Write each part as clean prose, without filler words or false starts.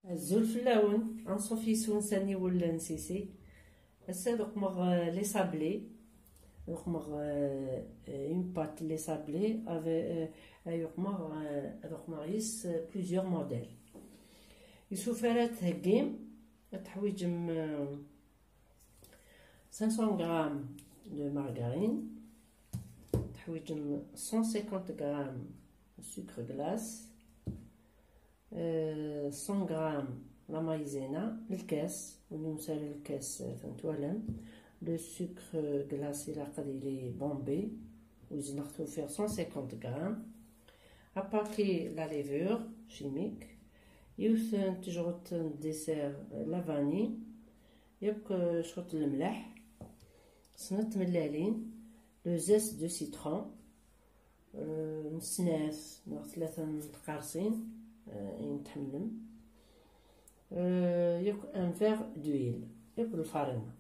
هزو الفلاون غنصوفي سونساني ولا نسيسي. هسا دوك مغ لي صابلي دوك مغ اون بات لي صابلي افي دوك مغ يس بليزيور موديل. يسوفرات هكيم تحويجم 500 غرام دو مارغرين، تحويجم 150 غرام سكر غلاس، 100 غرام لا مايزينا الكاس ونسال الكاس فهمتوالم. لو سكر غلاس الى قدي لي بومبي وزنختو فيه 150 غرام. اباكي لا ليفور شيميك يوث تجرت ديسير لا فاني ياك شرط الملح سنت ملالين لو زيس دو سيترون نص ثلاثة تقارصين ينتحملم ياك ان فيغ دويل ياك الفارينة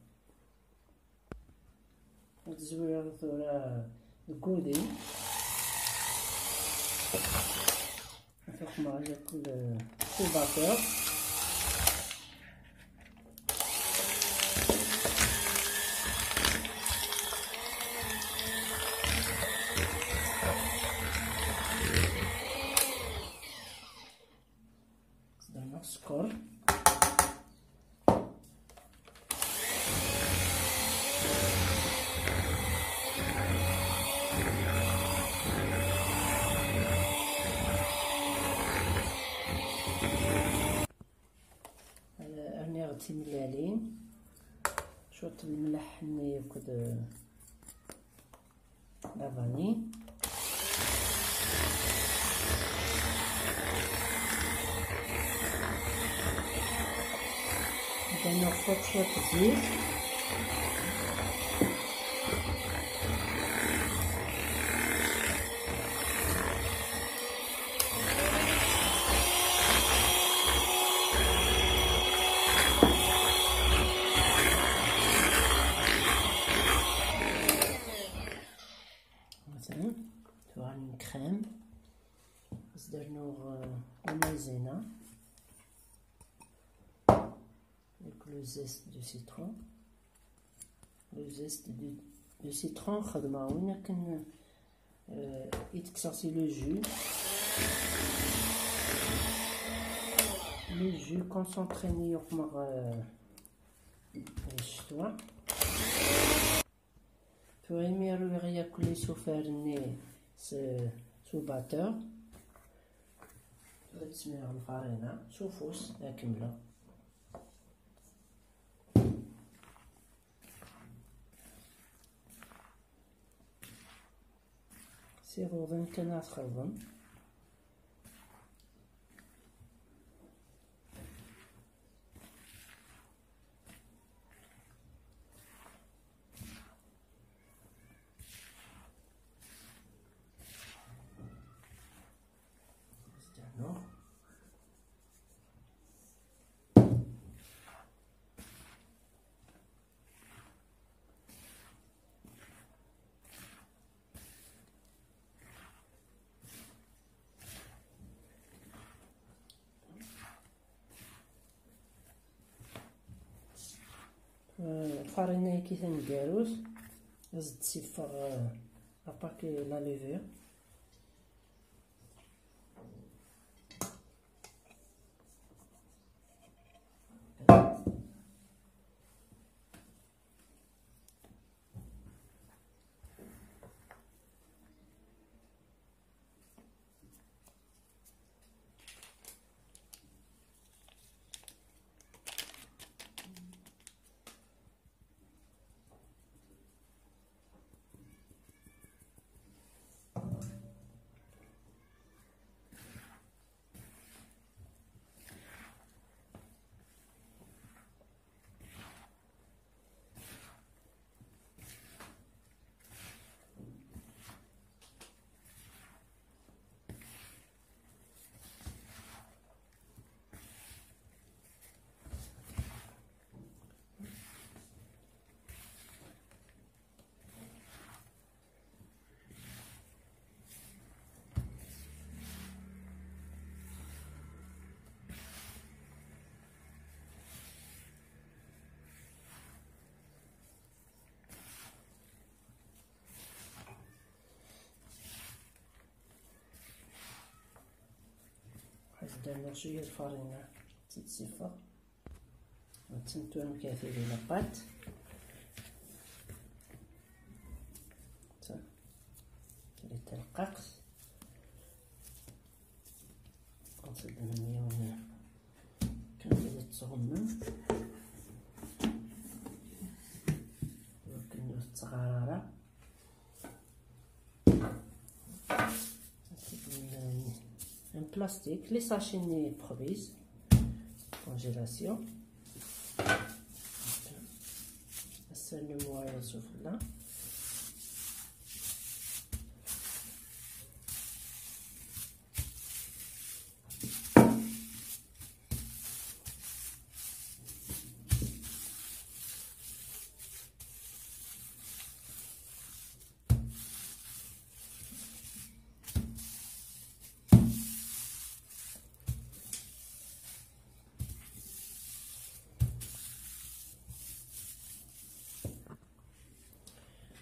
تزوير ثورة الكودي فوق ما ياك الباطور السكر راني غدي ملالين شوط الملح ني كد لا فاني ناخد شوية زيت مثلا تواني كريم درنو المايزينا le zeste de citron. Le zeste de citron خدمة وين كن يتكسرسي لو جو كونسونطريني يقمر الشتوى تويميرو ياكل سوفارني سو باتور تسميها الفارينة شوفوس كاملة سيرو ضمن تخربن الفارينة كي تنديروس لازم تصفر اباكي لا ليفور درنا شويه الفرينه تتصفى وتنتوهم كثيرين لاباط الرقاق نصب المليون كنبدا تغمم وكندير التغراره ان بلاستيك لي ساشيني بروفيز كونجيلاسيون نسلمو على السفلى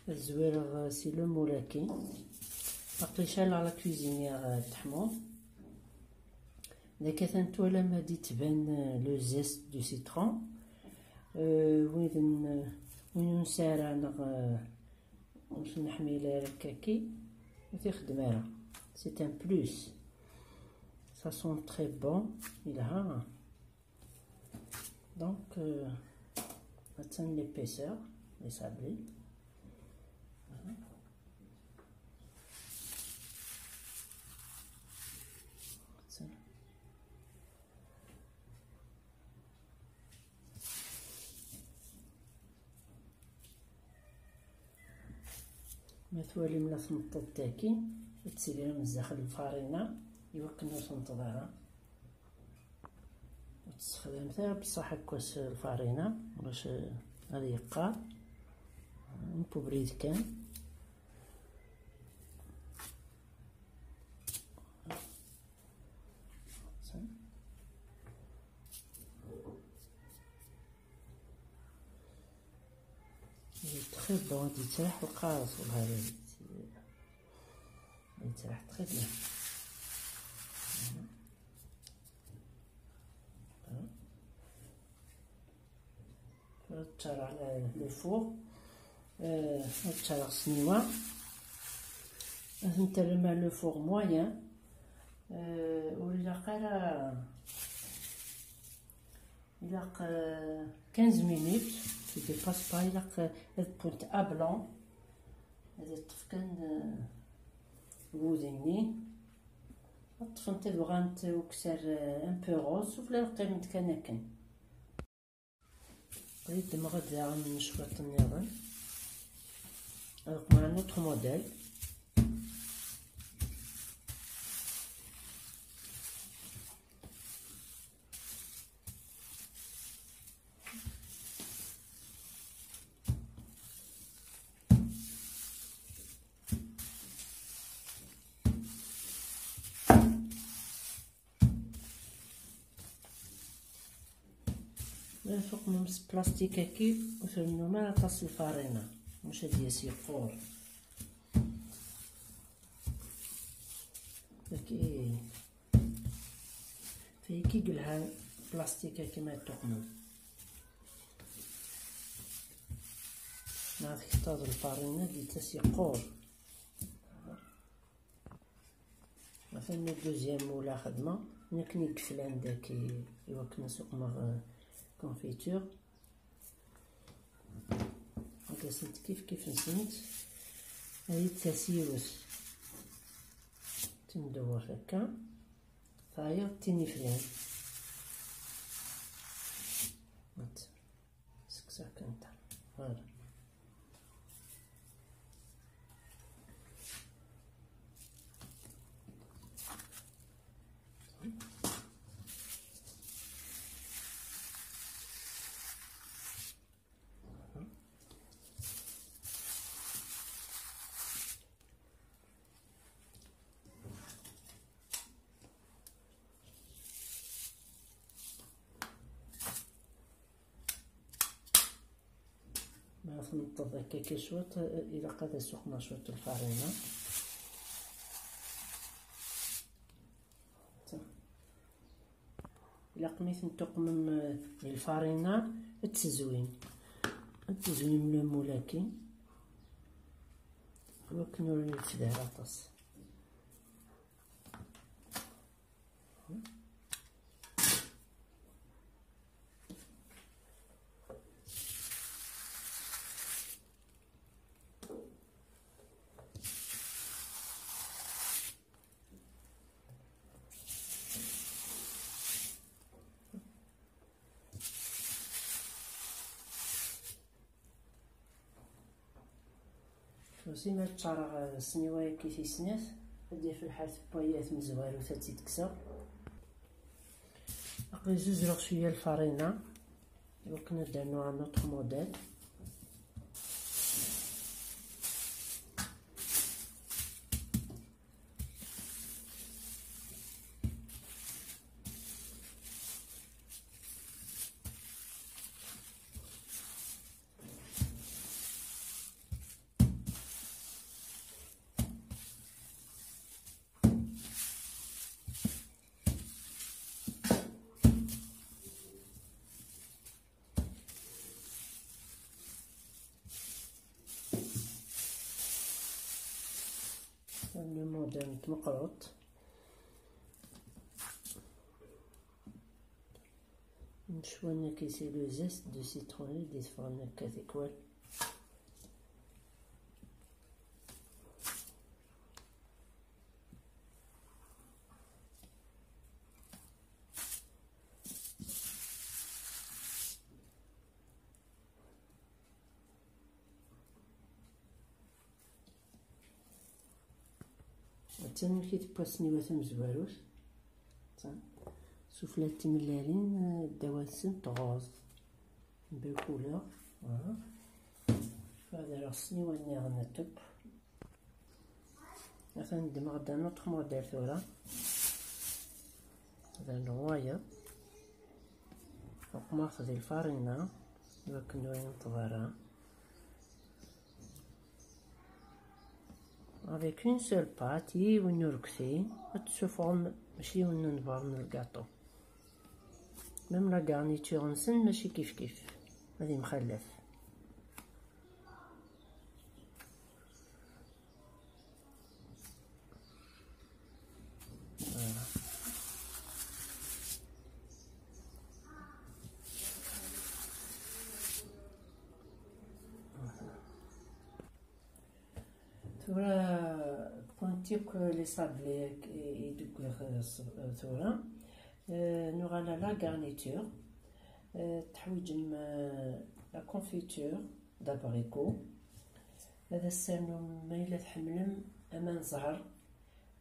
الزوير سي لو مولاكي باقي شال على كويزينيير الطحمو اذا كانت ولا ما دي تبان لو زيست دو سيترون وين نسارع واش نحميلها ركاكي وتخدمها سي ان بلوس ça sent très bon يلها دونك atteindre l'épaisseur les sablés. مثوالي ملا تنطط تاكي تسيريها من الداخل الفرينه يوكلنا تنطضها وتستخدم تاع بصح هكاش الفرينه باش هذا يقار نبوبريد كان très bon يتراح وقارص وهذا يتراح très bien. نتشر على لو فور نتشر سنيوة نترمى لو فور موين ولا قرا إلا 15 minutes tu dépasses pas إلا تبونت أبلون هذا الطفكان غوديني طفنت بغانت وكسر ان بو روز وفلا قيمت كان قريت مغدا من شويه النظام مع نوتر موديل فوق نمس بلاستيك هكي وثمنو مع طاس الفرينه واش هادي سيقور هكي في كي قلها بلاستيك هكي ما تقمو مع تحتاج الفرينه ديتها سيقور مثلا دوزيام ولا خدمه نكني كفلان داك يوكنا سوق كونفيتور هكا سنت كيف نسنت هاي التسيوس تندور هكا هاهي تيني فلان سكسا كنتا هذا نطبق هكا شوط الى قاد سخنه شوط الفرينه الا قميت نتقمم الفارينة التزوين لو مولاكي وكنور الفدار طاس. وسيما تشارع السنيوايا كي تيسنات دير في الحال بوايات مزوالو تا تيتكسر. باقي زوج شويه الفارينة وكنا درنا عن نوتر موديل. الموديل مقروط نشوي كيسي لو زيست دو سيتروني دي فرن كاتيكوال. تاني كي تباسني وثم زواروس سوفلات تملالين دواسن طغاز بكولور. هذا راسني واني غنتب مثلا ندمغ دا نوتر موديل ثورا. هذا الرواية وقماص ديال الفارينة وكندو ينتظرها avec une seule pâte ونركسي تشوفهم ماشي وننبر من الكاطو. ميم لا غارنيتور نسن ماشي كيف هادي مخلف. ثورا بوانتيك لي صابلي يدوكوغ ثورا نوغالا لا غارنيتور تحويجم لا كونفيتور دابريكو. هذا السانوم ما إلا تحملم امان زهر.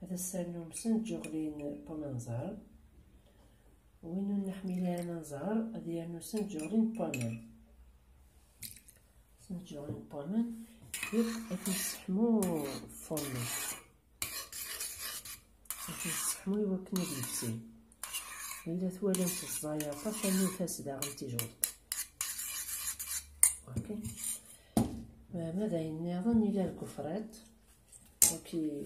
هذا السانوم سنجوغلين بومان زهر وين نحملها امان زهر هذه انو سنجوغلين بومان ياك نسحمو فورمي نسحمو يوكنا بيتسي. إلا ثوالين في الزياطة فانو فاسدة غنتي جوض. اوكي ماذا ينظن إلى الكفرات وكي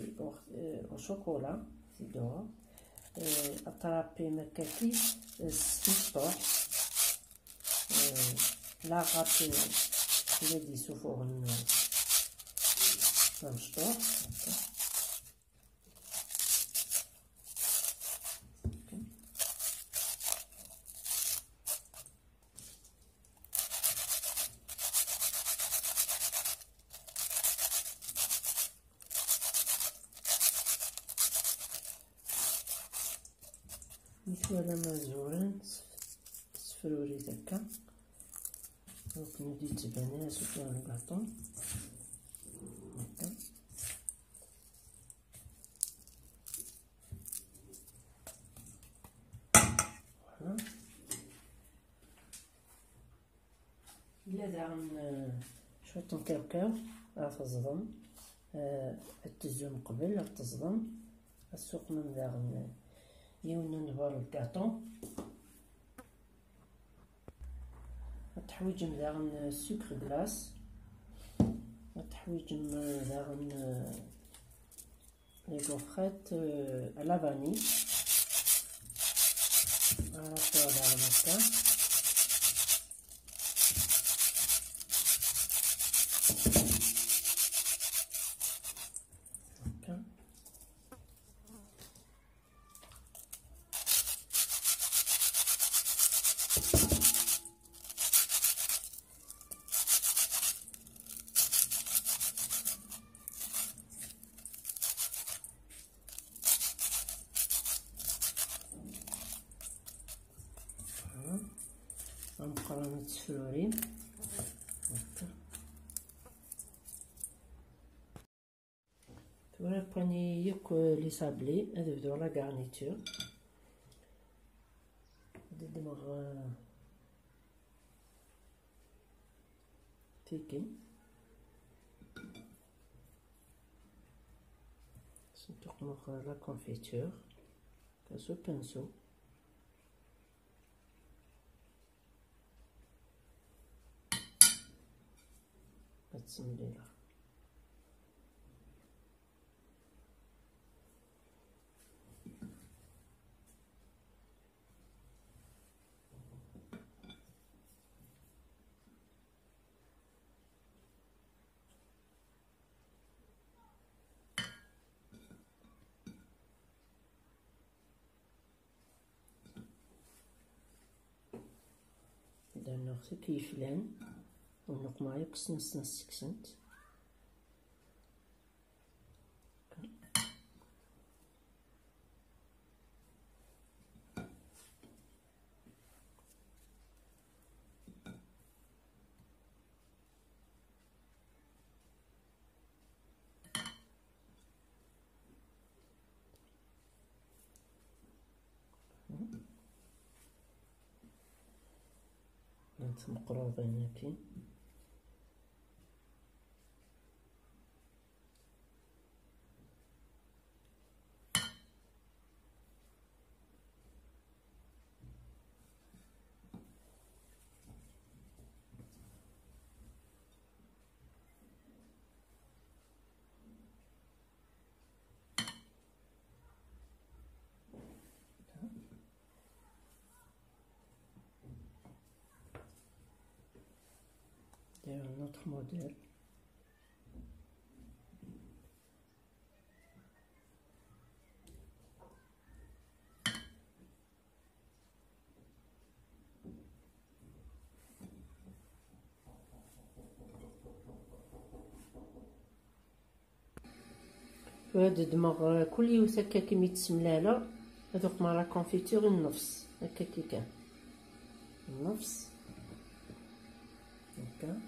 وشوكولا تدوها أطرابي مكاكي مفتوح لا غابي الذي سوفوه مفتوح. مثل مزورين سفروري هكا دونك ندي تبانات وفيها الكاطون هكا. فوالا إلا داغن شوية نكاوكاو راه تصدم التزوم قبل راه تصدم السوق من داغن يونا نبار الكاطون. تحويجم داغن سكر غلاس تحويجم داغن لي غوفريت على فاني. نغطيوها هكا. مقرونة الفلورين هكا. Voilà, prenez les sablés, dans la garniture. Tiki. C'est la confiture. Ce pinceau. Là. درنا كيف لان ونق معايا قص نص سكسنت. مقروضين هاكي. Un autre modèle. وهاد الدماغ كل يوث هكا كي ميتسملاله هذوك مع لا كونفيتور النفس هكا كي كان النفس هكا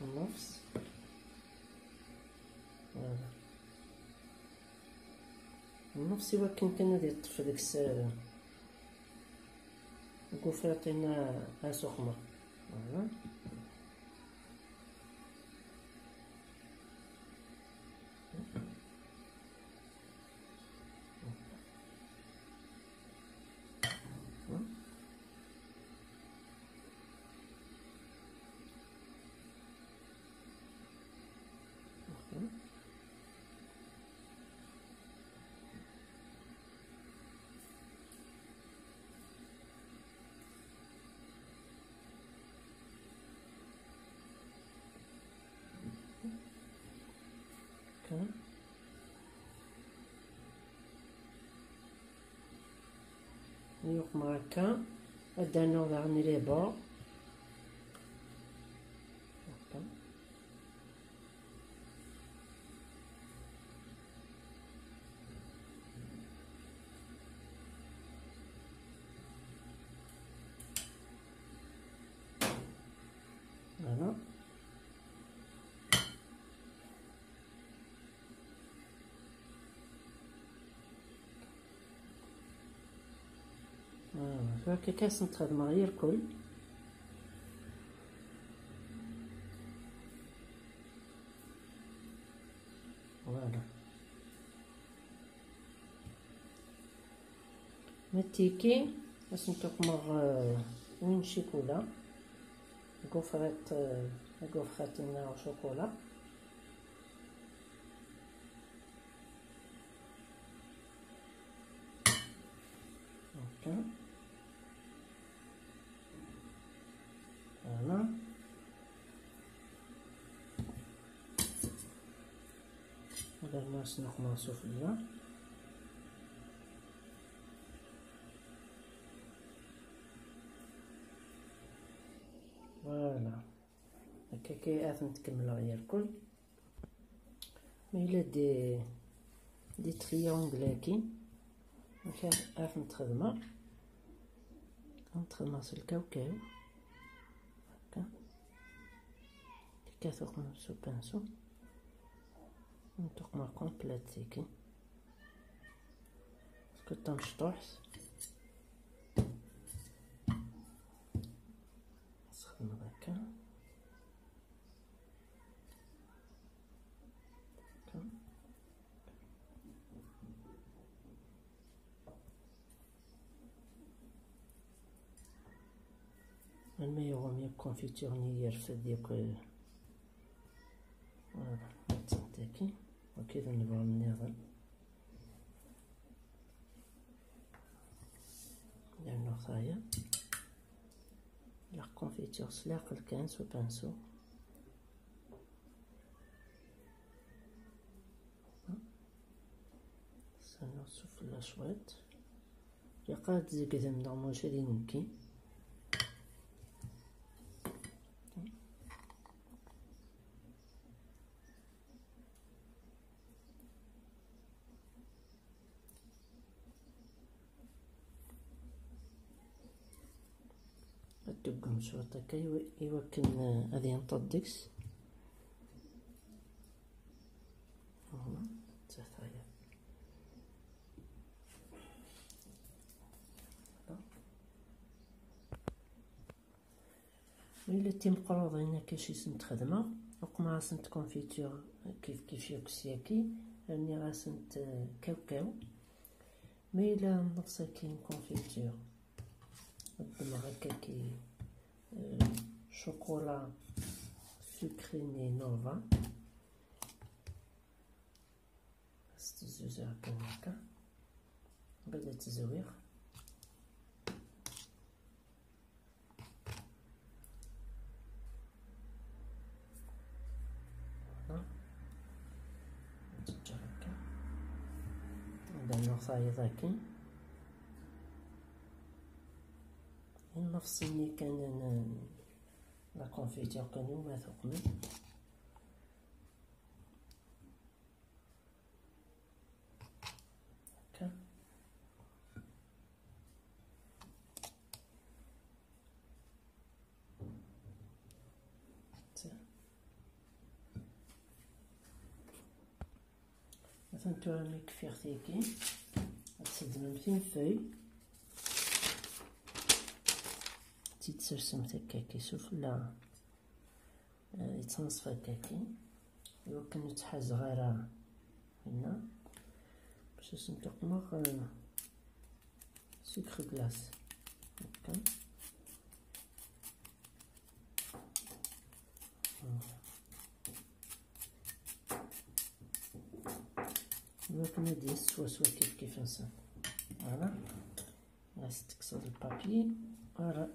النفس. فوالا النفس هو كان هادي يطفي داك نقول يعطينا سخمه. فوالا يقوم هكا. درنا غني لي بور هكا. فوالا هكا كاس نتخدم غير الكل. فوالا متيكي باش نتوقمغ وين شيكولا غوفراتنا شوكولا. هكا. فوالا. هذا الماس نقمصو فيا. فوالا هكا كي نتكملو غير الكل. مي دي تريونغل هكا نتخدمها في الكاوكاو هكا كي كتخدم سو بانسو نتقمر كومبليت تيكي باسكو تمشطوحس نستخدم هكا. الميغ كونفيتور نيير في ديك فوالا تاكي وكذا نبغى النظام لأنه خايا لا كونفيتور سلاق الكانس وبانسو سنوصف الأشواط يقاد زي كذا من دعموش هذي نمكي تقوم شوط هكا يوكن هذه نطدكس هنا تحتايا إلا تيم قروضين كاشي سنت خدمة وقما سنت كونفيتور كيف يوكسياكي راني غاسنت كاوكاو. مي إلا نقصا كاين كونفيتور نقدم هكا كي شوكولا سكريني نوفا ستزوز هكا بدا تزويغ تجا هكا هذا نوصاي ذاكي نفس اللي كان لا كونفيتور كانوا ما ثقمي هكا. مثلا تورمي كفيغ تيكي تسدمم فين فوي تيتسرسم هكاكي سفلى يتنصف هكاكي يمكن يتحاز غير هنا باش نتقمغ سكر كلاص هكا. يمكن ندير سوا كيف نصنع. فوالا غاس تكسر البابي فوالا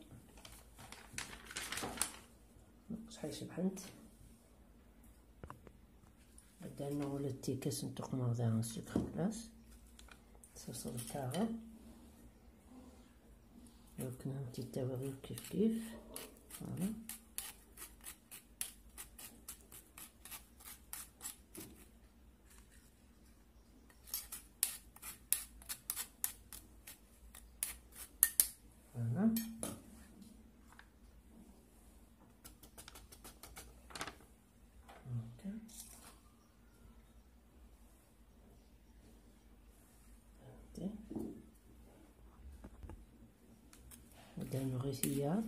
شحال شبحنت عندنا ولا تيكاس نتقمغ داها سكر كلاص تصل الكاغا يمكن نتيتاوغي كيف فوالا. فوالا هذا نغسيات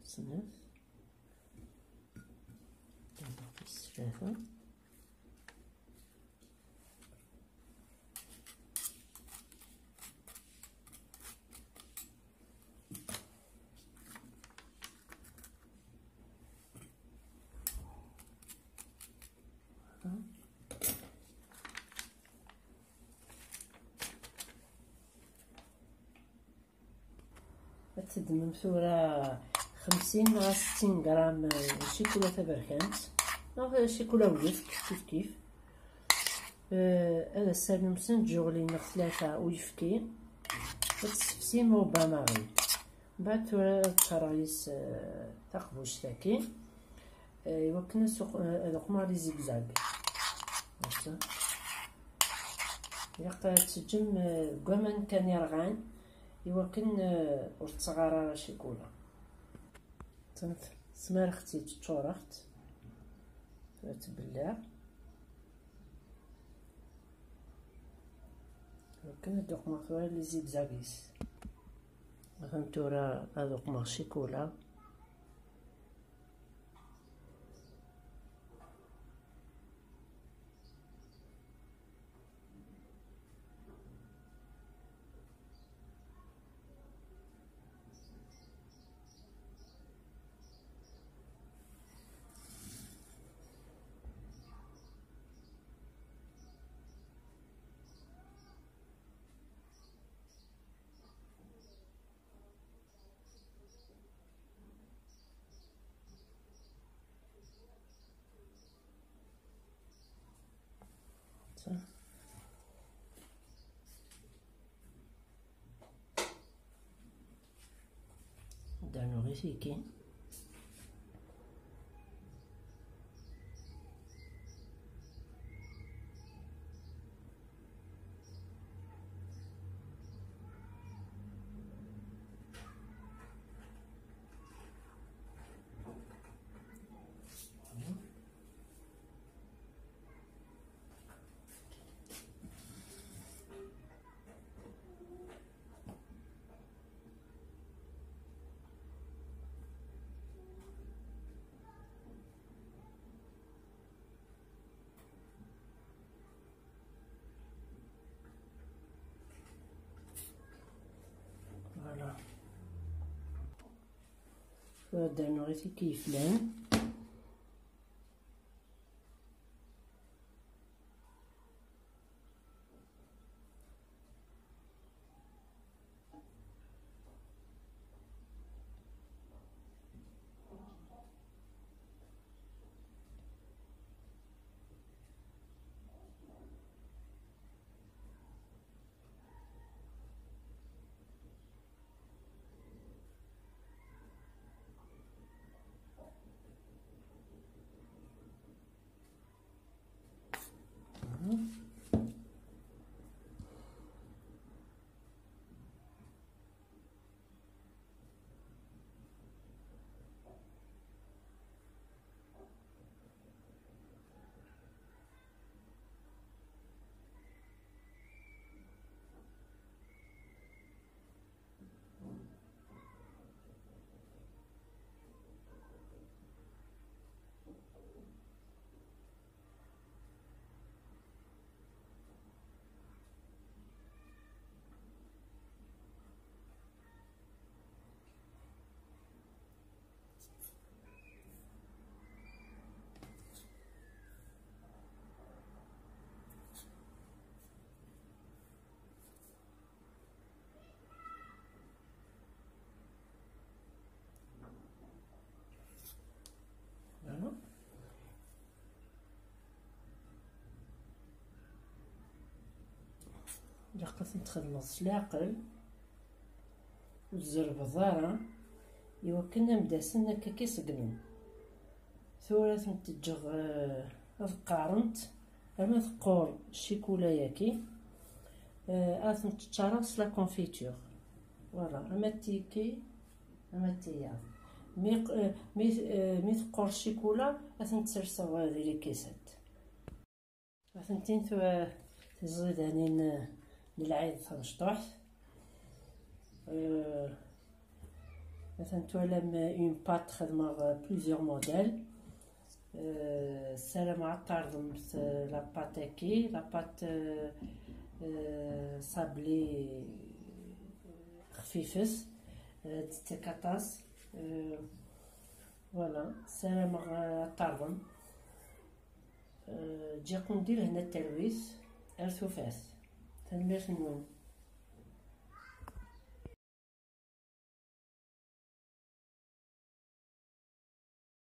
سناس ثلاثة تدمم ثورة 50 مع 60 غرام شيكولا تبركانت أو شيكولا ويفك كيف هذا السالم مسن جوغلينا 3 ويفكي تسفسيم ربما غير بعد ثورة ترايس تقبوش تاكي يوكنا سوق هذوك لي زيكزاك هكا ياق تسجم كوامان كان يرغان يوكن ور تصغار شيكولا سمارختي تشورخت تبلع يوكن هادوك مخوال لي زيكزاكيس فهمتورا هادوك مع شيكولا دانو غي فيكي فوالا دانو غي فيكي فلان إلا قاس نتخلص العقل والزرب ضارة يوكلنا مداسن هكا كيسقنن ثورة تنتجغ القارنت أما ثقور الشيكولا ياكي آثم تتشارس لا كونفيتور فوالا أما تيكي أما تيا مي ثقور الشيكولا آثم تسرسو هذي لي كيسات آثم تين تزيد هانين للعيد تنشطح مثلا توالم اون بات خدمة بليزيور موديل سالا مع طاردمت لا بات هاكي لا بات صابلي خفيفس تكاطاس فوالا سالا مع طاردم تجي قنديل هنا التلويث ارثو فاس تنمير نون